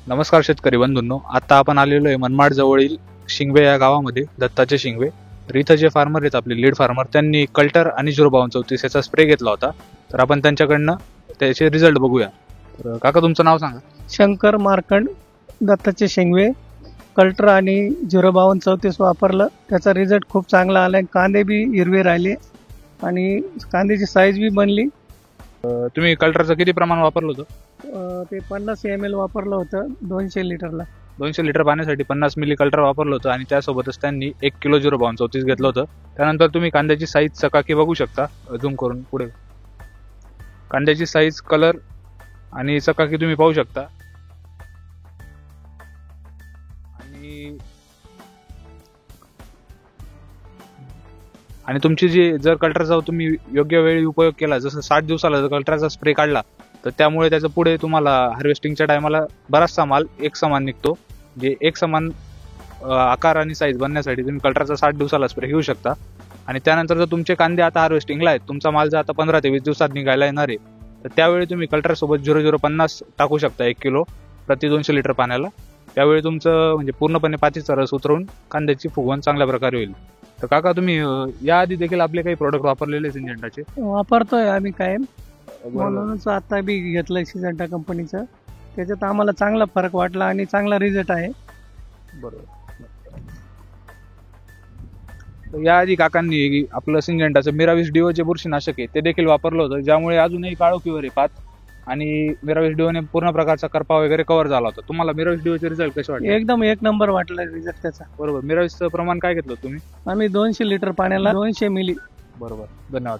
नमस्कार शेतकरी बंधूंनो, आता आपण आलेलो आहे मनमाड जवळील शिंगवे या गावामध्ये. दत्ताचे शिंगवे तर इथं जे फार्मर आहेत आपले लीड फार्मर, त्यांनी कल्टर आणि 05234 याचा स्प्रे घेतला होता. तर आपण त्यांच्याकडनं त्याचे रिझल्ट बघूया. तर काका, तुमचं नाव सांगा. शंकर मार्कंड, दत्ताचे शेंगवे. कल्टर आणि 05234 वापरलं, त्याचा रिझल्ट खूप चांगला आलाय. कांदे बी हिरवे राहिले आणि कांद्याची साईज बी बनली. तुम्ही कल्टरचं किती प्रमाण वापरलं होतं? ते 50 ml वापरलं होतं 200 लिटरला. 200 लिटर पाण्यासाठी 50 मिली कल्टर वापरलं होतं आणि त्यासोबतच त्यांनी 1 किलो 05234 घेतलं होतं. त्यानंतर तुम्ही कांद्याची साईज चकाकी बघू शकता. झूम करून पुढे कांद्याची साईज, कलर आणि चकाकी तुम्ही पाहू शकता. आणि तुमची जी जर कल्टरचा तुम्ही योग्य वेळी उपयोग केला, जसं 60 दिवसाला जर कल्टरचा स्प्रे काढला, तर त्यामुळे त्याचं पुढे तुम्हाला हार्वेस्टिंगच्या टायमाला बराचसा माल एक समान निघतो. जे एक समान आकार आणि साईज बनण्यासाठी तुम्ही कल्टरचा 60 दिवसाला स्प्रे घेऊ शकता. आणि त्यानंतर जर तुमचे कांदे आता हार्वेस्टिंगला आहेत, तुमचा माल जर आता 15 ते 20 दिवसात निघायला येणार आहे, तर त्यावेळी तुम्ही कल्टर सोबत 0050 टाकू शकता 1 किलो प्रति 200 लिटर पाण्याला. त्यावेळी तुमचं म्हणजे पूर्णपणे पातीचा रस उतरवून कांद्याची फुगवण चांगल्या प्रकारे होईल. तर काका, तुम्ही याआधी देखील आपले काही प्रोडक्ट वापरलेले सिंजेंटाचे? वापरतोय आम्ही कायम, म्हणूनच आता बी घेतलंय सिंजेंटा कंपनीचं. त्याच्यात आम्हाला चांगला फरक वाटला आणि चांगला रिझल्ट आहे. बरोबर. याआधी काकांनी आपलं सिंजेंटाचं मिराविस डिओचे बुरशीनाशक आहे ते देखील वापरलं होतं, ज्यामुळे अजूनही काळोखीवर आहे पात. आणि मिराविस डिओने पूर्ण प्रकारचा करपा वगैरे कव्हर झाला होता. तुम्हाला मिराविस डिओचे रिझल्ट कसे वाटले? एकदम एक नंबर वाटला रिझल्ट त्याचा. बरोबर. मिराविसचं प्रमाण काय घेतलं तुम्ही? आम्ही 200 लिटर पाण्याला 200 मिली. बरोबर. धन्यवाद.